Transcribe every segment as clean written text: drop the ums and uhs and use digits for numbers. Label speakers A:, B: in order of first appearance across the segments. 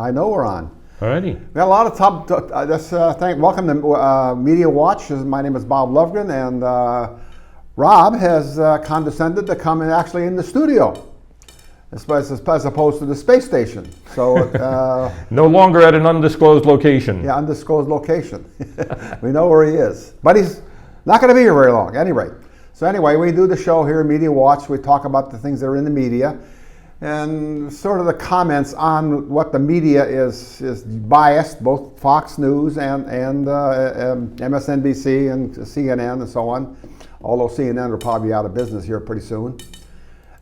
A: I know we're on.
B: Alrighty.
A: We got a lot of welcome to Media Watch. My name is Bob Lovgren, and Rob has condescended to come actually in the studio, as opposed to the space station. So
B: no longer at an undisclosed location.
A: Yeah, undisclosed location. We know where he is, but he's not going to be here very long. Anyway, we do the show here, Media Watch. We talk about the things that are in the media, and sort of the comments on what the media is biased, both Fox News and MSNBC and CNN and so on. Although CNN will probably be out of business here pretty soon.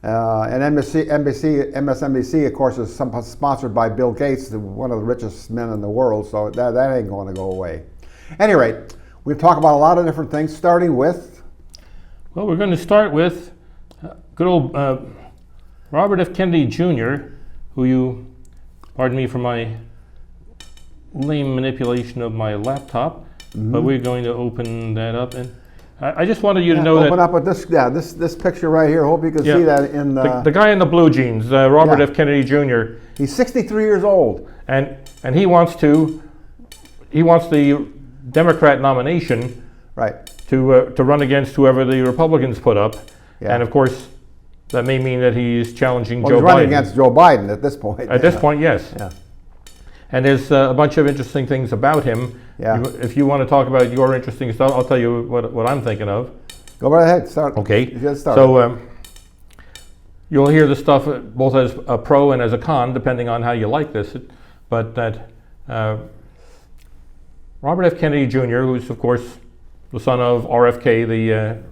A: And MSNBC, of course, is sponsored by Bill Gates, one of the richest men in the world, so that ain't going to go away. Anyway, we've talked about a lot of different things, starting with...
B: Well, we're going to start with good old Robert F. Kennedy Jr., who you, pardon me for my lame manipulation of my laptop, but we're going to open that up. And I just wanted you to know
A: open up with this picture right here. Hope you can see that in
B: the guy in the blue jeans, Robert F. Kennedy Jr.
A: He's 63 years old,
B: and he wants the Democrat nomination,
A: right,
B: to run against whoever the Republicans put up, and of course that may mean that he's challenging Joe Biden.
A: He's running against Joe Biden at this point.
B: At this point, yes.
A: Yeah.
B: And there's a bunch of interesting things about him.
A: Yeah.
B: If you want to talk about your interesting stuff, I'll tell you what I'm thinking of.
A: Go right ahead. Start.
B: Okay.
A: Get started.
B: So you'll hear the stuff both as a pro and as a con, depending on how you like this. But that Robert F. Kennedy Jr., who's of course the son of RFK,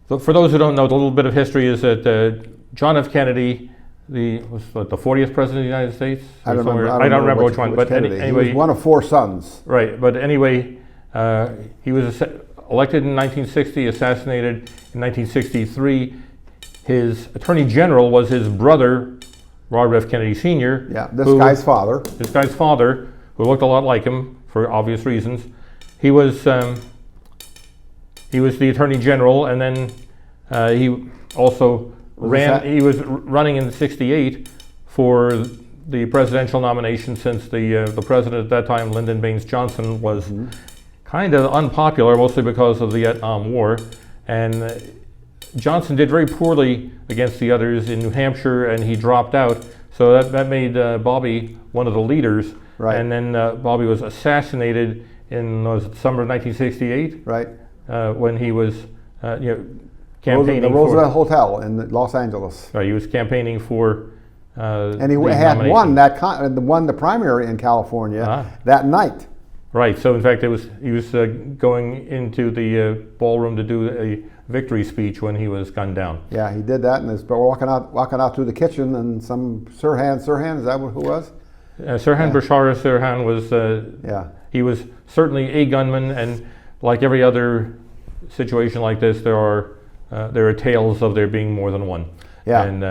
B: for those who don't know, the little bit of history is that John F. Kennedy, the 40th president of the United States?
A: I don't
B: remember which one, but anyway.
A: He was one of 4 sons.
B: Right, but anyway, he was elected in 1960, assassinated in 1963. His attorney general was his brother, Robert F. Kennedy Sr.
A: Yeah, this guy's father,
B: who looked a lot like him for obvious reasons. He was the attorney general, and then he also he was running in '68 for the presidential nomination, since the president at that time, Lyndon Baines Johnson, was kind of unpopular, mostly because of the Vietnam War, and Johnson did very poorly against the others in New Hampshire, and he dropped out. So that made Bobby one of the leaders.
A: Right.
B: And then Bobby was assassinated in summer of 1968.
A: Right.
B: When he was campaigning
A: the Roosevelt Hotel in Los Angeles.
B: Right, he was campaigning for
A: and he had won the primary in California that night.
B: Right, so in fact he was going into the ballroom to do a victory speech when he was gunned down.
A: Yeah, he did that, and was walking out through the kitchen, and some Sirhan, is that who was?
B: Sirhan Bashar Sirhan was he was certainly a gunman, and like every other situation like this, there are tales of there being more than one.
A: Yeah.
B: And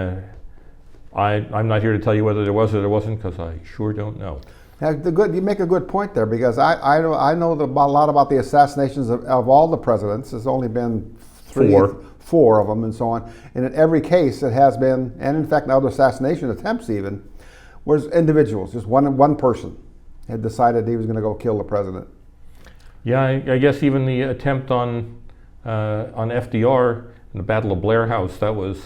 B: I'm not here to tell you whether there was or there wasn't, because I sure don't know.
A: Yeah, you make a good point there, because I know a lot about the assassinations of all the presidents. There's only been four of them, and so on. And in every case, it has been, and in fact, in other assassination attempts even, was individuals, just one person had decided he was going to go kill the president.
B: Yeah, I guess even the attempt on FDR in the Battle of Blair House, that was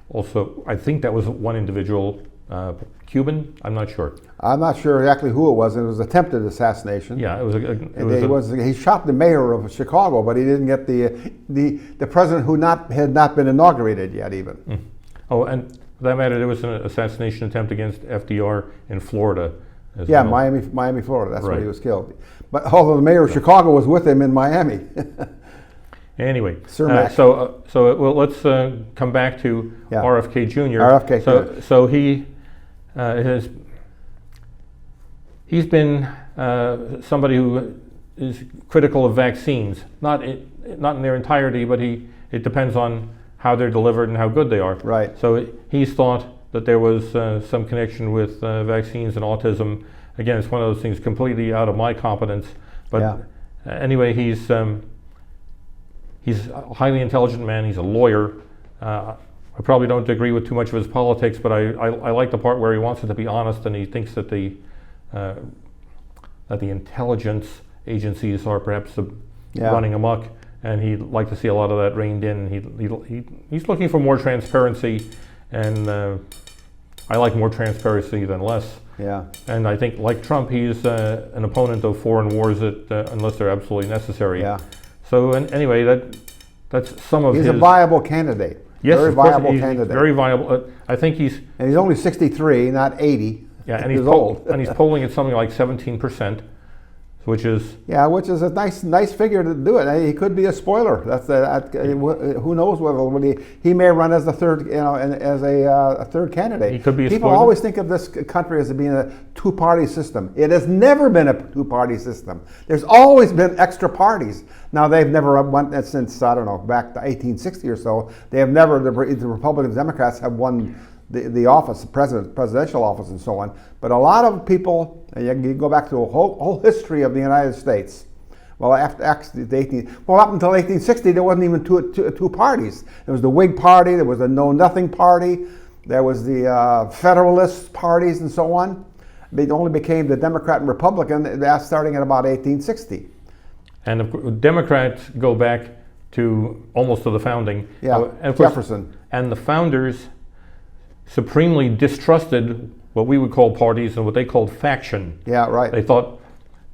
B: also, I think that was one individual, Cuban, I'm not sure. I'm
A: not sure exactly who it was. It was attempted assassination.
B: Yeah,
A: he shot the mayor of Chicago, but he didn't get the president who had not been inaugurated yet even.
B: Oh, and for that matter, there was an assassination attempt against FDR in Florida.
A: Yeah, well. Miami, Florida. That's where he was killed. But although the mayor of Chicago was with him in Miami.
B: Anyway,
A: let's
B: come back to RFK Jr.
A: RFK.
B: So he's been somebody who is critical of vaccines, not in their entirety, but it depends on how they're delivered and how good they are.
A: Right.
B: So he's thought that there was some connection with vaccines and autism. Again, it's one of those things completely out of my competence. But anyway, he's a highly intelligent man. He's a lawyer. I I probably don't agree with too much of his politics, but I like the part where he wants it to be honest, and he thinks that the intelligence agencies are perhaps running amok, and he'd like to see a lot of that reined in. He's looking for more transparency, and I like more transparency than less.
A: Yeah.
B: And I think, like Trump, he's an opponent of foreign wars unless they're absolutely necessary.
A: Yeah.
B: So anyway, that's some of his...
A: He's a viable candidate.
B: Yes,
A: very
B: of course,
A: viable
B: he's
A: candidate.
B: very viable. I think he's...
A: And he's only 63, not 80.
B: Yeah, and he's old. And he's polling at something like 17%, which is...
A: Yeah, which is a nice figure to do it. He could be a spoiler. Who knows whether he may run as the third, as a third candidate.
B: He could be a
A: People
B: spoiler.
A: always think of this country as being a two-party system. It has never been a two-party system. There's always been extra parties. Now they've never won since, I don't know, back to 1860 or so. They have never. The Republicans, Democrats have won the office, presidential office, and so on. But a lot of people, and you go back to a whole history of the United States. Well, up until 1860, there wasn't even two parties. There was the Whig Party, there was the Know Nothing Party, there was the Federalist parties, and so on. They only became the Democrat and Republican starting at about 1860.
B: And Democrats go back to almost to the founding.
A: Yeah,
B: and of course,
A: Jefferson.
B: And the founders supremely distrusted what we would call parties and what they called faction.
A: Yeah, right.
B: They thought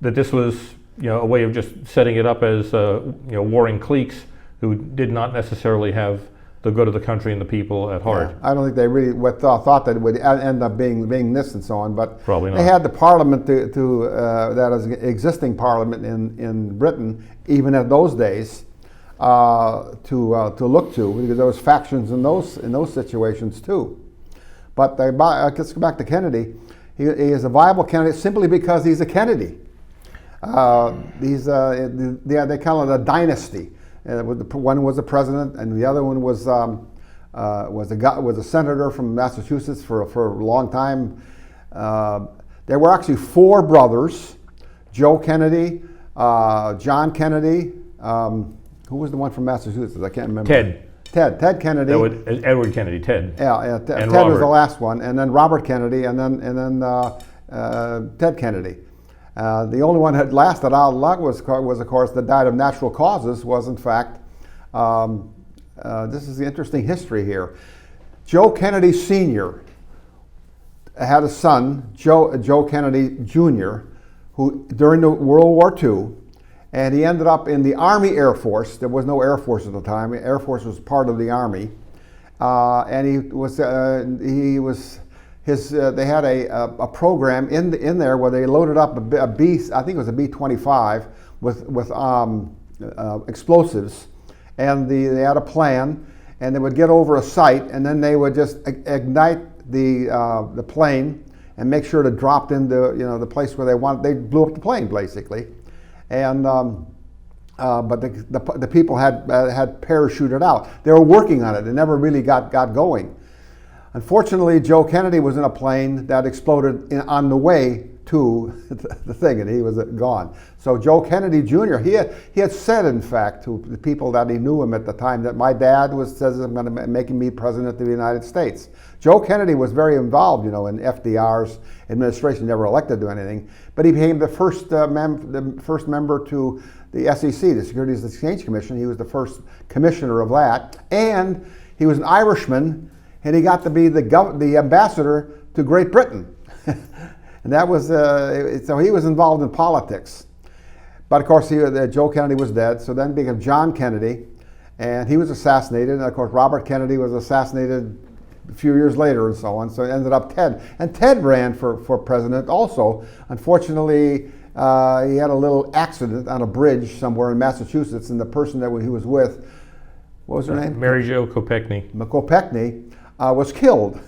B: that this was, a way of just setting it up as, warring cliques who did not necessarily have the good of the country and the people at heart.
A: Yeah, I don't think they really thought that it would end up being this and so on. But
B: probably not.
A: They had the parliament that is existing parliament in Britain, even at those days, to look to, because there was factions in those situations too. But let's go back to Kennedy. He is a viable candidate simply because he's a Kennedy. They call it a dynasty. One was a president, and the other one was a senator from Massachusetts for a long time. There were actually four brothers: Joe Kennedy, John Kennedy. Who was the one from Massachusetts? I can't remember. Ted Kennedy.
B: Edward Kennedy, Ted.
A: Yeah, Ted
B: Robert
A: was the last one, and then Robert Kennedy, and then Ted Kennedy. The only one that lasted out long was of course, that died of natural causes. Was in fact, this is the interesting history here. Joe Kennedy Sr. had a son, Joe Kennedy Jr., who during the World War II. And he ended up in the Army Air Force. There was no Air Force at the time. The Air Force was part of the Army, and they had a program in there where they loaded up a B, I think it was a B-25 with explosives, and they had a plan, and they would get over a site, and then they would just ignite the plane and make sure to drop into the place where they wanted. They blew up the plane basically. And but the people had parachuted out. They were working on it. It never really got going. Unfortunately, Joe Kennedy was in a plane that exploded on the way to the thing, and he was gone. So Joe Kennedy Jr. he had said, in fact, to the people that he knew him at the time, that my dad says I'm going to make me president of the United States. Joe Kennedy was very involved, in FDR's administration. Never elected to anything, but he became the first member to the SEC, the Securities and Exchange Commission. He was the first commissioner of that, and he was an Irishman, and he got to be the ambassador to Great Britain. And that was so he was involved in politics. But of course, Joe Kennedy was dead. So then became John Kennedy, and he was assassinated. And of course, Robert Kennedy was assassinated a few years later, and so on. So it ended up Ted, and Ted ran for president also. Unfortunately, he had a little accident on a bridge somewhere in Massachusetts, and the person that he was with, what was her name?
B: Mary Jo Kopechne.
A: Kopechne was killed.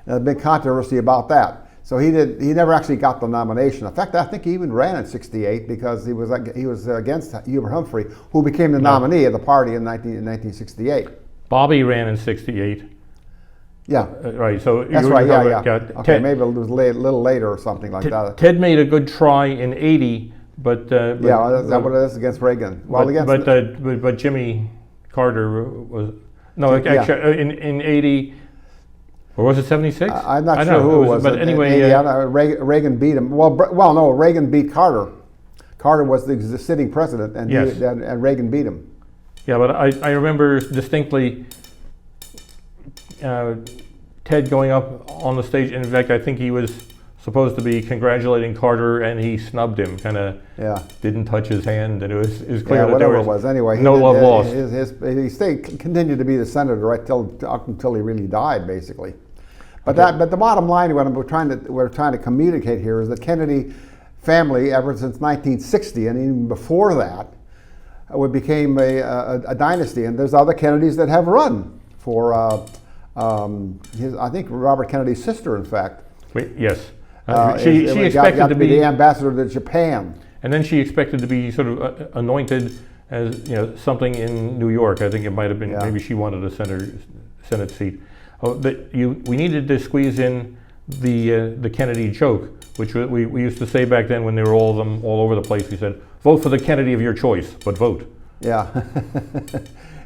A: There's a big controversy about that. So he never actually got the nomination. In fact, I think he even ran in '68 because he was against Hubert Humphrey, who became the nominee of the party in 1968.
B: Bobby ran in '68.
A: Yeah.
B: Right. So
A: that's right. Yeah. Okay,
B: Ted,
A: maybe it was a little later or something like that.
B: Ted made a good try in '80, but
A: yeah, that's what it is against Reagan. Well,
B: but Jimmy Carter No, actually, in 80, or was it 76?
A: I'm not sure who it was.
B: But anyway,
A: Reagan beat him. Well, no, Reagan beat Carter. Carter was the sitting president, and,
B: yes.
A: and Reagan beat him.
B: Yeah, but I remember distinctly Ted going up on the stage. In fact, I think he was supposed to be congratulating Carter, and he snubbed him, kind of didn't touch his hand, and it was clear that
A: whatever
B: there
A: it was. Anyway,
B: no love lost.
A: He continued to be the senator right until he really died, basically. But but the bottom line, what we're trying to communicate here is that Kennedy family, ever since 1960, and even before that, became a dynasty. And there's other Kennedys that have run for I think Robert Kennedy's sister, in fact.
B: Yes. She expected to be
A: the ambassador to Japan.
B: And then she expected to be sort of anointed as something in New York. I think it might have been maybe she wanted a Senate seat. We needed to squeeze in the Kennedy joke, which we used to say back then when they were all over the place. We said, vote for the Kennedy of your choice, but vote. Yeah.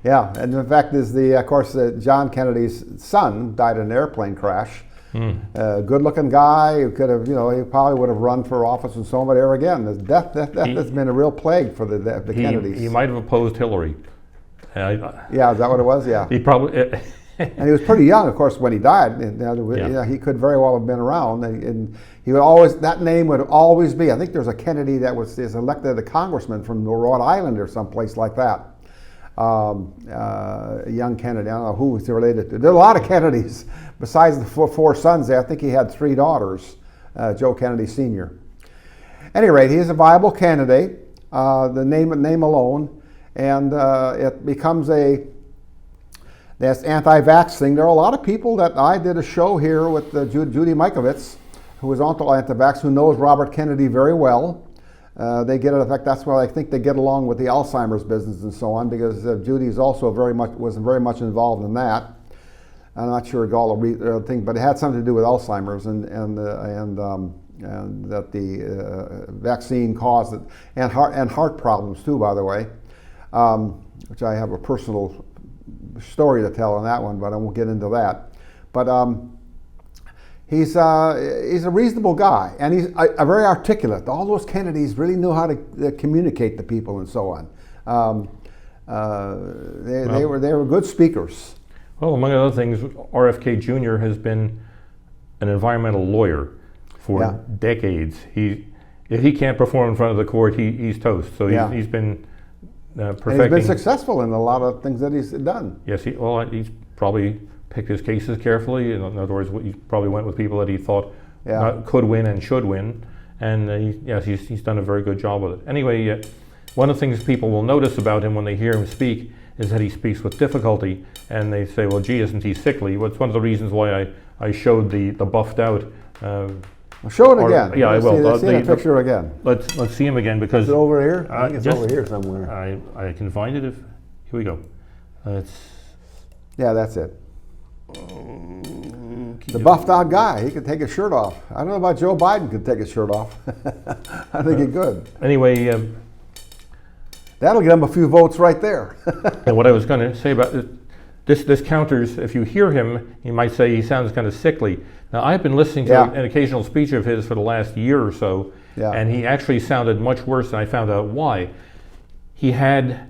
A: Yeah, and the fact is, of course, John Kennedy's son died in an airplane crash. Good-looking guy who could have, he probably would have run for office and so on, but there again, the death has been a real plague for the Kennedys.
B: He might have opposed Hillary.
A: Yeah, is that what it was? Yeah.
B: He probably...
A: And he was pretty young, of course, when he died. He could very well have been around, and he would always, that name would always be. I think there's a Kennedy that is elected a congressman from Rhode Island or someplace like that. A young Kennedy. I don't know who he's related to. There are a lot of Kennedys. Besides the four sons there, I think he had 3 daughters. Joe Kennedy Sr. At any rate, he's a viable candidate. The name alone, and it becomes that's anti-vax thing. There are a lot of people that I did a show here with Judy Mikovits, who is also anti-vax, who knows Robert Kennedy very well. They get it. In fact, that's why I think they get along with the Alzheimer's business and so on, because Judy is also was very much involved in that. I'm not sure all the thing, but it had something to do with Alzheimer's and that the vaccine caused it, and heart problems too, by the way, which I have a personal story to tell on that one, but I won't get into that. But he's a reasonable guy, and he's a very articulate. All those Kennedys really knew how to communicate to people and so on. They were good speakers.
B: Well, among other things, RFK Jr. has been an environmental lawyer for decades. If he can't perform in front of the court, he's toast. So he's been perfecting.
A: And he's been successful in a lot of things that he's done.
B: Yes, he's probably picked his cases carefully. In other words, he probably went with people that he thought could win and should win. And he's done a very good job with it. Anyway, one of the things people will notice about him when they hear him speak is that he speaks with difficulty, and they say, well, gee, isn't he sickly? Well, it's one of the reasons why I showed the buffed out.
A: Show it again.
B: Yeah, I will.
A: Let's see the picture again.
B: Let's see him again, because...
A: Is it over here? I think it's over here somewhere.
B: I can find it if... Here we go.
A: Yeah, that's it. The buffed out guy, he could take his shirt off. I don't know about Joe Biden could take his shirt off. I think he could.
B: Anyway...
A: that'll get him a few votes right there.
B: And what I was going to say about this counters, if you hear him, you might say he sounds kind of sickly. Now, I've been listening to an occasional speech of his for the last year or so, and he actually sounded much worse, and I found out why. He had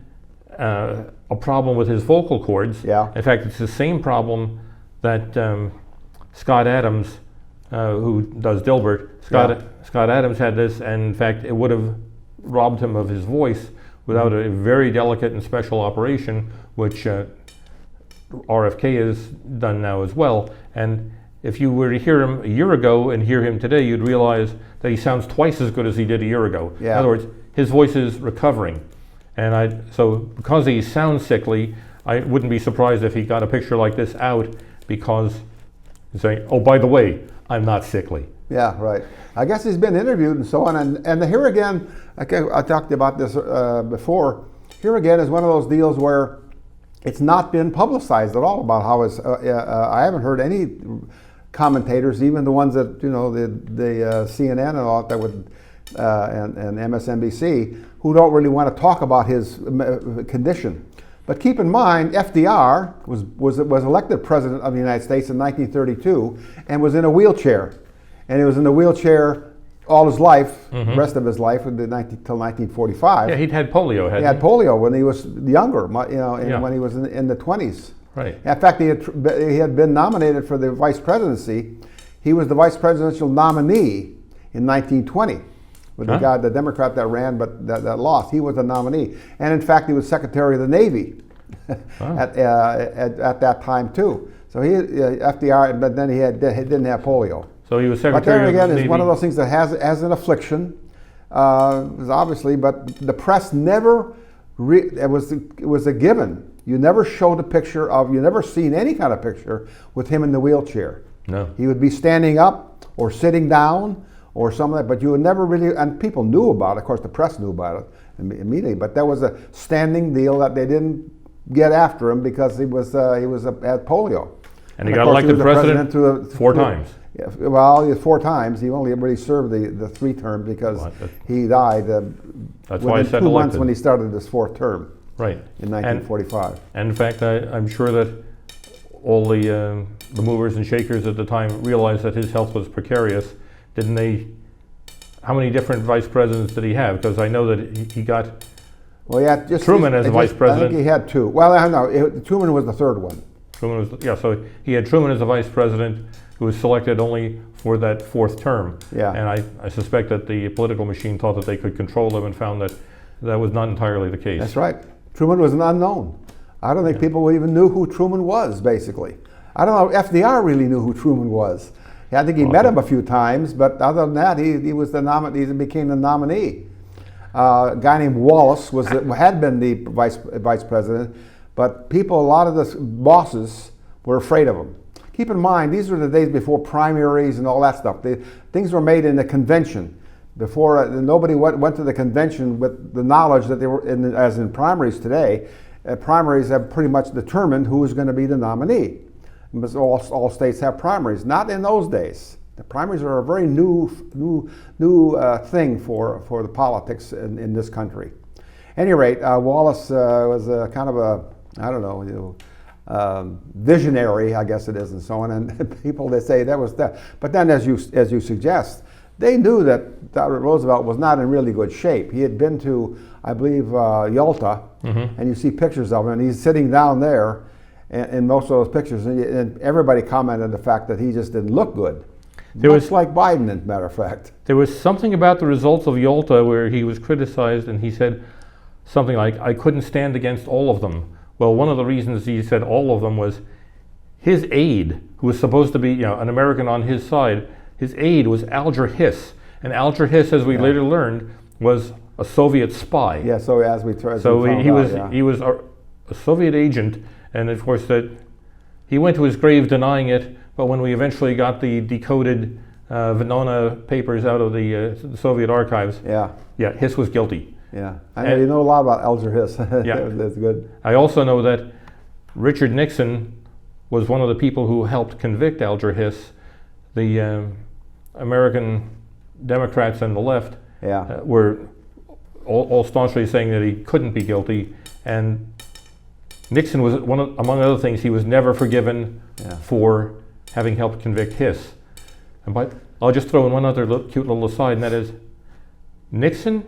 B: a problem with his vocal cords. In fact, it's the same problem that Scott Adams, who does Dilbert, Scott Adams had this, and in fact, it would have robbed him of his voice without a very delicate and special operation, which RFK has done now as well. And if you were to hear him a year ago and hear him today, you'd realize that he sounds twice as good as he did a year ago. In other words, his voice is recovering. And so because he sounds sickly, I wouldn't be surprised if he got a picture like this out, because he's saying, oh, by the way, I'm not sickly. Yeah, right. I guess he's been interviewed and so on. And here again, I talked about this before. Here again is one of those deals where it's not been publicized at all about how his. I haven't heard any commentators, even the ones that the CNN and all that would and MSNBC, who don't really want to talk about his condition.
A: But keep in mind, FDR was elected president of the United States in 1932 and was in a wheelchair. And he was in a wheelchair all his life, the rest of his life, until 1945.
B: Yeah, he'd had polio,
A: He had polio when he was younger, when he was in the 20s.
B: Right.
A: In fact, he had been nominated for the vice presidency. He was the vice presidential nominee in 1920. With the guy, the Democrat that ran, but that lost. He was the nominee. And in fact, he was Secretary of the Navy at that time, too. So FDR, but then he didn't have polio.
B: So he was
A: But
B: Secretary
A: there
B: of
A: again,
B: the
A: is
B: Navy.
A: one of those things that has an affliction, obviously, but the press never, it was a given. You never showed a picture of, you never seen any kind of picture with him in the wheelchair.
B: No.
A: He would be standing up or sitting down or something like that, but you would never really, and people knew about it, of course the press knew about it immediately, but there was a standing deal that they didn't get after him because he had polio.
B: And he got elected president 4 times.
A: Yeah, well, 4 times. He only really served the 3 terms because he died
B: That's why I said
A: 2 months
B: elected.
A: when he started his 4th term.
B: Right.
A: In 1945.
B: And in fact, I'm sure that all the movers and shakers at the time realized that his health was precarious. Didn't they? How many different vice presidents did he have? Because I know that he got Truman as vice president.
A: I think he had 2. Well, I don't know. Truman was the 3rd one.
B: Truman was, so he had Truman as the vice president, who was selected only for that 4th term.
A: Yeah.
B: And I suspect that the political machine thought that they could control him and found that that was not entirely the case.
A: That's right. Truman was an unknown. I don't think people even knew who Truman was, basically. I don't know if FDR really knew who Truman was. I think he met him a few times, but other than that, he was the nominee. He became the nominee. A guy named Wallace had been the vice president, but a lot of the bosses were afraid of him. Keep in mind, these were the days before primaries and all that stuff. Things were made in the convention. Before nobody went to the convention with the knowledge that they were as in primaries today. Primaries have pretty much determined who is going to be the nominee. Because all states have primaries. Not in those days. The primaries are a very new thing for the politics in this country. At any rate, Wallace was kind of a visionary, I guess it is, and so on. And people, they say that was that. But then, as you suggest, they knew that Roosevelt was not in really good shape. He had been to, I believe, Yalta, and you see pictures of him, and he's sitting down there in most of those pictures, and everybody commented on the fact that he just didn't look good. Much like Biden, as a matter of fact.
B: There was something about the results of Yalta where he was criticized, and he said something like, "I couldn't stand against all of them." Well, one of the reasons he said all of them was his aide, who was supposed to be an American on his side, his aide was Alger Hiss. And Alger Hiss, as we later learned, was a Soviet spy.
A: Yeah, so as we found
B: he was a Soviet agent, and of course that he went to his grave denying it, but when we eventually got the decoded Venona papers out of the Soviet archives, Hiss was guilty.
A: Yeah, I know you know a lot about Alger Hiss.
B: Yeah.
A: That's good.
B: I also know that Richard Nixon was one of the people who helped convict Alger Hiss. The American Democrats and the left were all staunchly saying that he couldn't be guilty, and Nixon was among other things, he was never forgiven for having helped convict Hiss. But I'll just throw in one other cute little aside, and that is Nixon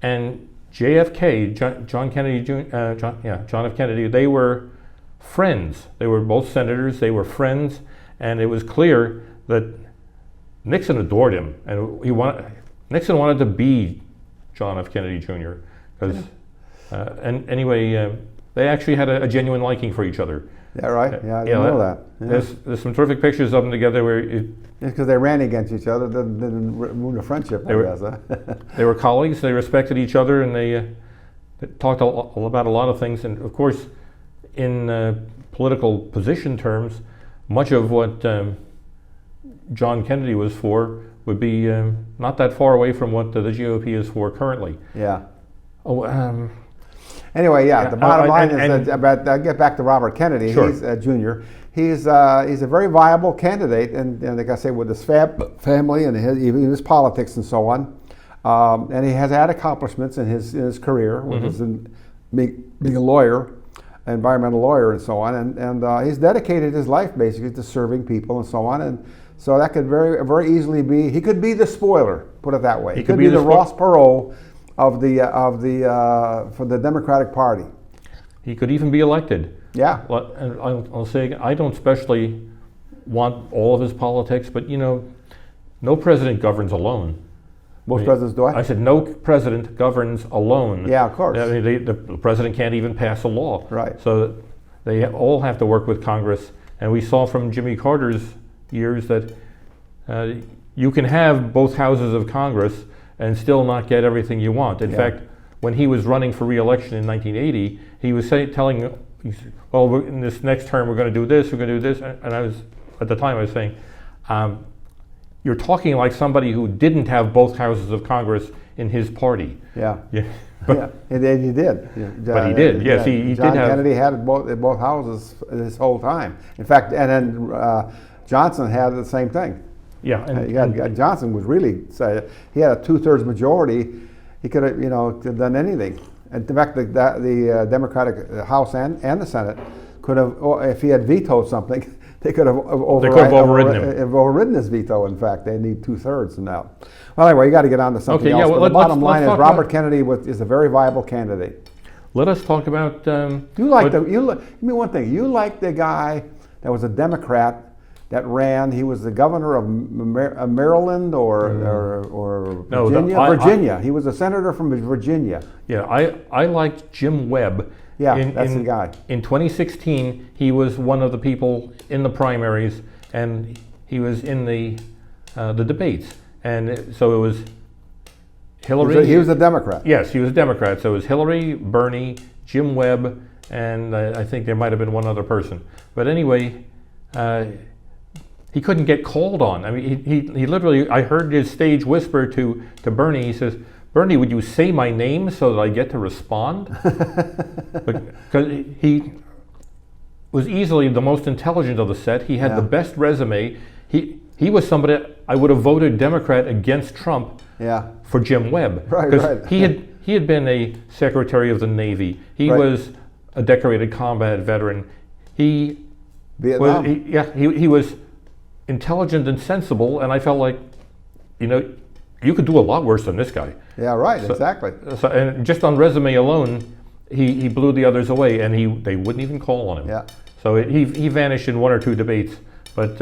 B: and JFK, John Kennedy, John F. Kennedy, they were friends. They were both senators. They were friends, and it was clear that Nixon adored him, and Nixon wanted to be John F. Kennedy Jr. Anyway, they actually had a genuine liking for each other.
A: Yeah, right. Yeah, I didn't know that. Yeah.
B: There's some terrific pictures of them together where
A: it's because they ran against each other. Didn't ruin the friendship. I guess.
B: They were colleagues. They respected each other, and they talked about a lot of things. And of course, in political position terms, much of what John Kennedy was for would be not that far away from what the GOP is for currently.
A: Yeah. Anyway, the bottom line is that I'll get back to Robert Kennedy.
B: Sure.
A: He's Jr. He's a very viable candidate, and like I say, with his family and his politics and so on. And he has had accomplishments in his career, with his being a lawyer. environmental lawyer and so on, and he's dedicated his life basically to serving people and so on, and so that could very easily be, he could be the spoiler, put it that way. He could be the Ross Perot of the for the Democratic Party.
B: He could even be elected.
A: Yeah.
B: And I'll say, I don't especially want all of his politics, but no president governs alone.
A: Most presidents do.
B: I said no president governs alone.
A: Yeah, of course.
B: I mean, the president can't even pass a law.
A: Right.
B: So they all have to work with Congress. And we saw from Jimmy Carter's years that you can have both houses of Congress and still not get everything you want. In fact, when he was running for re-election in 1980, he was telling, well, in this next term we're going to do this, we're going to do this. And at the time I was saying, you're talking like somebody who didn't have both houses of Congress in his party.
A: Yeah.
B: But,
A: and he did.
B: But he did. Yes, he
A: John
B: did have.
A: Kennedy had both houses this whole time. In fact, and then Johnson had the same thing.
B: Yeah.
A: Johnson was really, he had a 2/3 majority. He could have, done anything. And in fact, the Democratic House and the Senate could have, if he had vetoed something, they could have overridden his veto. In fact, they need 2/3 now. Well, anyway, you got to get on to something else. But the bottom line is Robert Kennedy is a very viable candidate.
B: Let us talk about.
A: Give me one thing. You like the guy that was a Democrat that ran. He was the governor of Maryland or Virginia.
B: No,
A: Virginia. He was a senator from Virginia.
B: Yeah, I liked Jim Webb.
A: Yeah, that's the guy.
B: In 2016, he was one of the people in the primaries, and he was in the debates. And so it was Hillary.
A: He was a Democrat.
B: Yes, he was a Democrat. So it was Hillary, Bernie, Jim Webb, and I think there might have been one other person. But anyway, he couldn't get called on. I mean, he literally, I heard his stage whisper to Bernie. He says, "Bernie, would you say my name so that I get to respond?" Because he was easily the most intelligent of the set. He had the best resume. He was somebody I would have voted Democrat against Trump for Jim Webb.
A: Right.
B: He had been a Secretary of the Navy. He was a decorated combat veteran.
A: Vietnam.
B: He was intelligent and sensible, and I felt like, you could do a lot worse than this guy.
A: Yeah, right, exactly.
B: So, and just on resume alone, he blew the others away, and they wouldn't even call on him.
A: Yeah.
B: So he vanished in one or two debates, but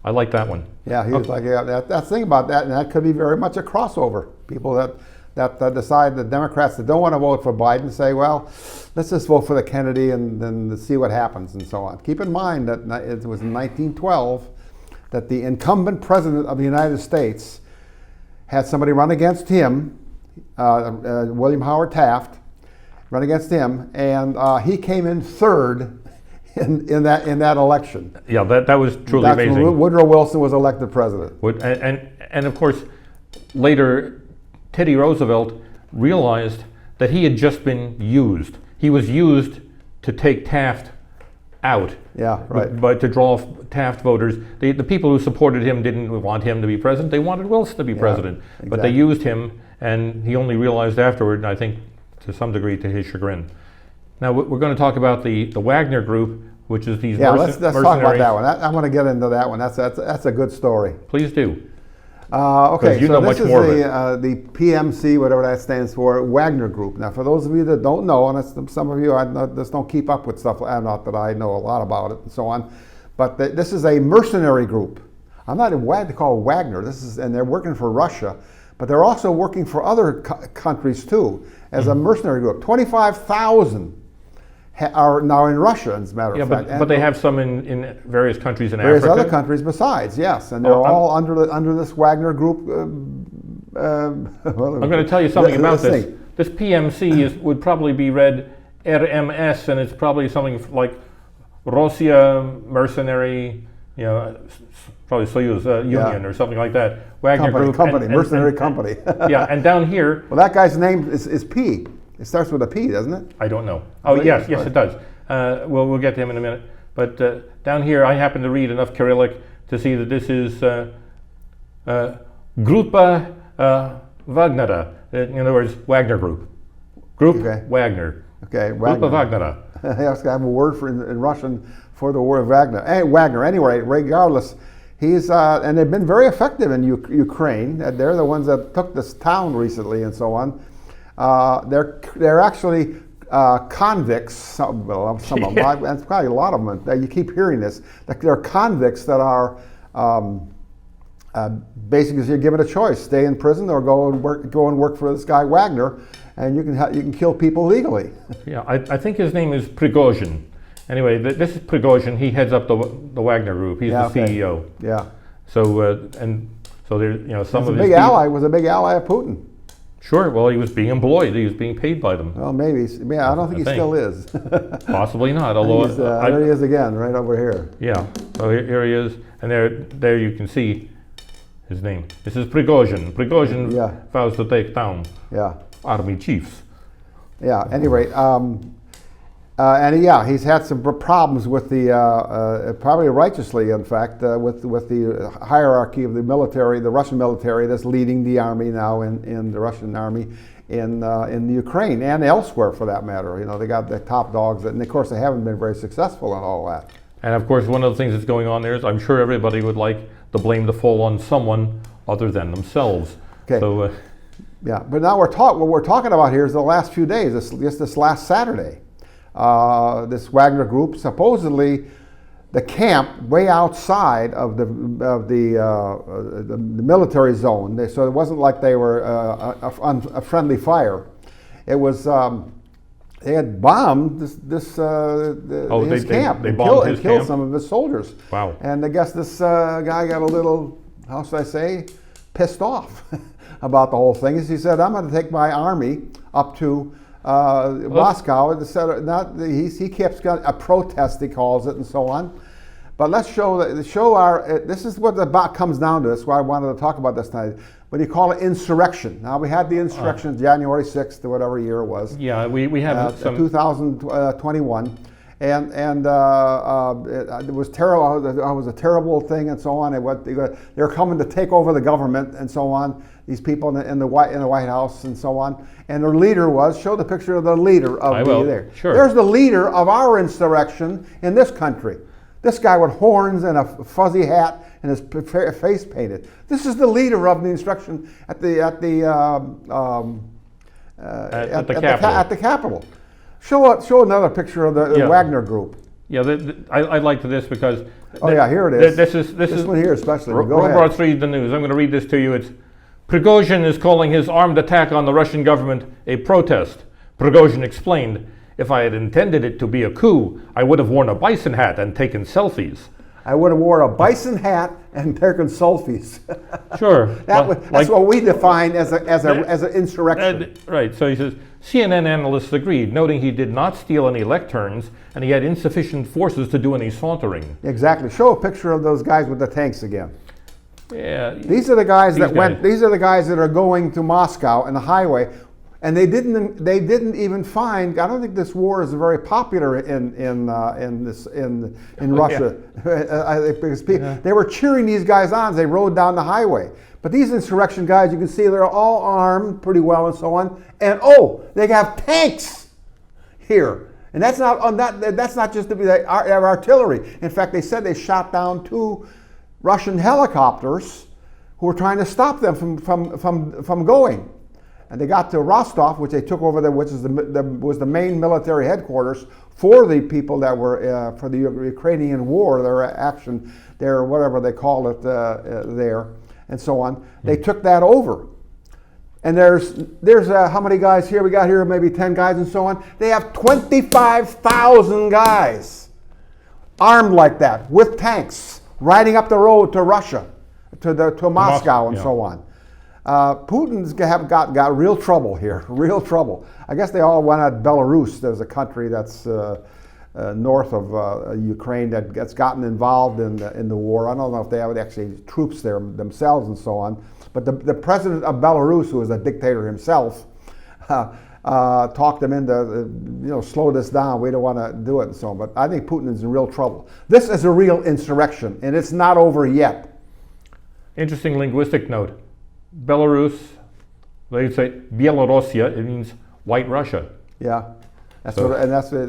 B: I like that one.
A: Yeah, he was like, that's the thing about that, and that could be very much a crossover. People that decide, the Democrats that don't want to vote for Biden say, well, let's just vote for the Kennedy and then see what happens and so on. Keep in mind that it was in 1912 that the incumbent president of the United States had somebody run against him, William Howard Taft, run against him, and he came in third in that election.
B: Yeah, that was truly amazing.
A: When Woodrow Wilson was elected president.
B: And of course, later, Teddy Roosevelt realized that he had just been used. He was used to take Taft out.
A: Yeah, right.
B: But to draw Taft voters, the people who supported him didn't want him to be president. They wanted Wilson to be president. Exactly. But they used him, and he only realized afterward, I think to some degree to his chagrin. Now we're going to talk about the Wagner Group, which is these mercenaries.
A: Let's talk about that one. I want to get into that one. That's a good story.
B: Please do.
A: Okay,
B: so
A: this is the PMC, whatever that stands for, Wagner Group. Now, for those of you that don't know, and some of you just don't keep up with stuff, not that I know a lot about it and so on, but this is a mercenary group. I'm not glad to call Wagner. And they're working for Russia, but they're also working for other countries too, as a mercenary group. 25,000 are now in Russia, as a matter of fact.
B: But they have some in various countries in
A: various
B: Africa.
A: Various other countries besides, yes. And they're all under this Wagner Group.
B: I'm going to tell you something about this. This PMC would probably be read RMS, and it's probably something like Russia Mercenary, probably Soyuz Union or something like that. Wagner Group.
A: Mercenary company.
B: Yeah, and down here.
A: Well, that guy's name is P. It starts with a P, doesn't it?
B: I don't know. Oh, yes, it does. We'll get to him in a minute. But down here, I happen to read enough Cyrillic to see that this is Grupa Wagnera. In other words, Wagner Group. Wagner.
A: Okay,
B: Grupa Wagner.
A: I have a word for in Russian for the word Wagner. Wagner. Anyway, regardless, he's and they've been very effective in Ukraine. They're the ones that took this town recently and so on. They're actually convicts. Some of them. That's probably a lot of them. You keep hearing this. They're convicts that are. Basically, you're given a choice: stay in prison or go and work for this guy Wagner, and you can kill people legally.
B: Yeah, I think his name is Prigozhin. Anyway, this is Prigozhin. He heads up the Wagner Group. He's the CEO.
A: Yeah.
B: So there, some of his
A: was a big ally of Putin.
B: Sure. Well, he was being employed. He was being paid by them.
A: Well, maybe. Yeah, I don't think he still is.
B: Possibly not. Although
A: there he is again, right over here.
B: Yeah. So here he is, and there you can see his name. This is Prigozhin. Prigozhin vows to take down army chiefs.
A: Yeah. Anyway, he's had some problems with the probably righteously, in fact, with the hierarchy of the military, the Russian military that's leading the army now in the Russian army in the Ukraine and elsewhere for that matter. They got the top dogs, and of course they haven't been very successful in all that.
B: And of course, one of the things that's going on there is I'm sure everybody would like the blame to fall on someone other than themselves.
A: Okay.
B: So,
A: yeah, but now what we're talking about here is the last few days. This last Saturday, this Wagner group supposedly the camp way outside of the military zone. So it wasn't like they were a friendly fire. It was. They had bombed his camp and killed some of his soldiers.
B: Wow.
A: And I guess this guy got a little, how should I say, pissed off about the whole thing. He said, I'm going to take my army up to Moscow. He keeps got a protest, he calls it, and so on. But let's show our, this is what the comes down to. That's why I wanted to talk about this tonight. What do you call it? Insurrection. Now, we had the insurrection January 6th, or whatever year it was.
B: Yeah, we have some
A: 2021, and it was terrible. It was a terrible thing, and so on. They were coming to take over the government, and so on. These people in the White House, and so on. And their leader was. Show the picture of the leader of there.
B: Sure.
A: There's the leader of our insurrection in this country. This guy with horns and a fuzzy hat and his face painted. This is the leader of the insurrection at the Capitol. Show another picture of the Wagner group.
B: Yeah, I liked this because.
A: Here it is.
B: This
A: one here especially.
B: Go ahead. Roberts, read the news. I'm going to read this to you. It's Prigozhin is calling his armed attack on the Russian government a protest. Prigozhin explained, "If I had intended it to be a coup, I would have worn a bison hat and taken selfies."
A: I would have worn a bison hat and taken selfies.
B: Sure.
A: That's what we define as an insurrection.
B: Right. So he says, CNN analysts agreed, noting he did not steal any lecterns and he had insufficient forces to do any sauntering.
A: Exactly. Show a picture of those guys with the tanks again.
B: Yeah.
A: These are the guys These are the guys that are going to Moscow and the highway. And they didn't even find. I don't think this war is very popular in Russia. Because they were cheering these guys on as they rode down the highway. But these insurrection guys, you can see they're all armed pretty well and so on. And they have tanks here. And that's not just our artillery. In fact, they said they shot down 2 Russian helicopters who were trying to stop them from going. And they got to Rostov, which they took over there, which was the main military headquarters for the people that were for the Ukrainian war, their action, their whatever they call it there, and so on. They took that over. And there's how many guys here? We got here maybe 10 guys and so on. They have 25,000 guys armed like that with tanks riding up the road to Russia, to Moscow and so on. Putin's got real trouble here, real trouble. I guess they all went at Belarus. There's a country that's north of Ukraine that's gotten involved in the war. I don't know if they have actually troops there themselves and so on. But the president of Belarus, who is a dictator himself, talked them into, slow this down. We don't want to do it and so on. But I think Putin is in real trouble. This is a real insurrection, and it's not over yet.
B: Interesting linguistic note. Belarus, they say Bielorussia, it means white Russia.
A: Yeah. That's
B: So-
A: what, and that's what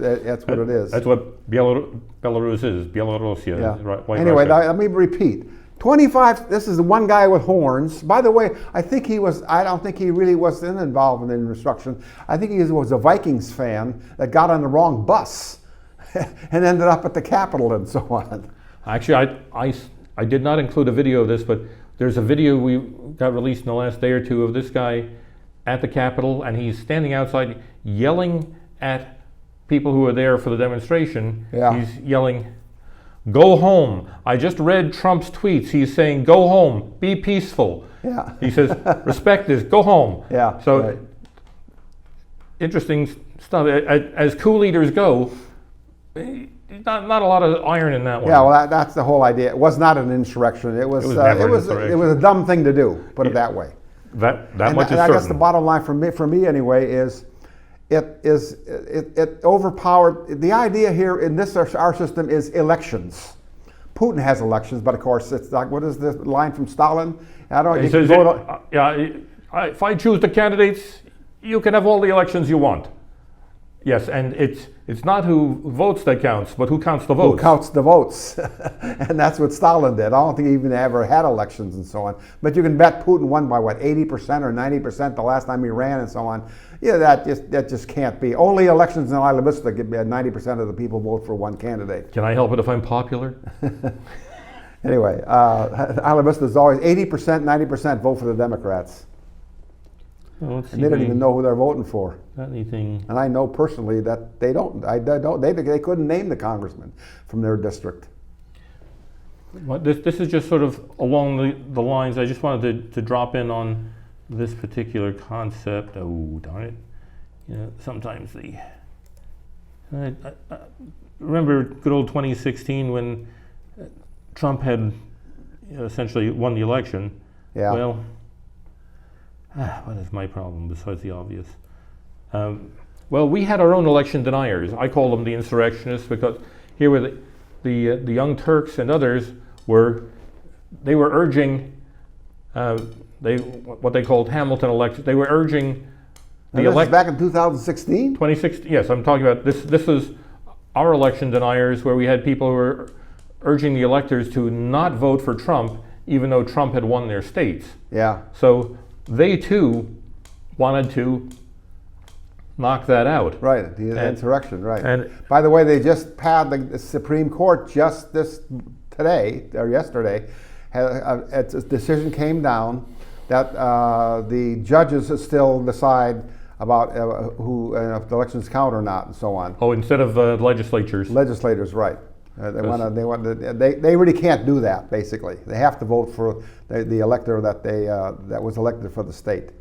A: it is.
B: That's what Belarus is. Belarusia.
A: Yeah.
B: White
A: Anyway,
B: Russia.
A: let me repeat. 25. This is the one guy with horns. By the way, I think he was. I don't think he really was involved in the instruction. I think he was a Vikings fan that got on the wrong bus and ended up at the Capitol and so on.
B: Actually, I did not include a video of this, but there's a video we got released in the last day or two of this guy at the Capitol, and he's standing outside yelling at people who are there for the demonstration.
A: Yeah.
B: He's yelling, "Go home. I just read Trump's tweets. He's saying, go home, be peaceful."
A: Yeah.
B: He says, "Respect this, go home."
A: Yeah.
B: So
A: right.
B: interesting stuff. As coup leaders go, not a lot of iron in that one.
A: Yeah, well, that's the whole idea. It was not an insurrection. It was
B: never an insurrection.
A: it was a dumb thing to do. Put it that way.
B: That
A: And
B: much is
A: I guess the
B: certain.
A: bottom line for me anyway is it overpowered. The idea here in our system is elections. Putin has elections, but of course it's like, what is the line from Stalin? I don't.
B: He
A: You can
B: says,
A: vote
B: if I choose the candidates, you can have all the elections you want. Yes, and it's not who votes that counts, but who counts the
A: who
B: votes.
A: counts the votes, and that's what Stalin did. I don't think he even ever had elections and so on. But you can bet Putin won by what, 80% or 90% the last time he ran and so on. Yeah, that just can't be. Only elections in Isla Vista get 90% of the people vote for one candidate.
B: Can I help it if I'm popular?
A: Anyway, Isla Vista is always 80%, 90% vote for the Democrats,
B: Well, let's see
A: and they
B: if
A: don't
B: we
A: even know who they're voting for.
B: got anything.
A: And I know personally that they don't. They couldn't name the congressman from their district.
B: Well, this is just sort of along the lines. I just wanted to drop in on this particular concept. Oh, darn it. You know, sometimes I remember good old 2016 when Trump had essentially won the election.
A: Yeah.
B: Well, what is my problem besides the obvious? Well, we had our own election deniers. I call them the insurrectionists because here were the Young Turks and others were urging what they called Hamilton elections. They were urging the
A: This is back in 2016.
B: 2016. Yes, I'm talking about this. This is our election deniers, where we had people who were urging the electors to not vote for Trump, even though Trump had won their states.
A: Yeah.
B: So they too wanted to knock that out.
A: Right. The insurrection. Right.
B: And
A: by the way, they just passed the Supreme Court just today or yesterday. A decision came down that the judges still decide about who if the elections count or not, and so on.
B: oh, instead of legislatures.
A: Legislators, right? They really can't do that. Basically, they have to vote for the elector that was elected for the state,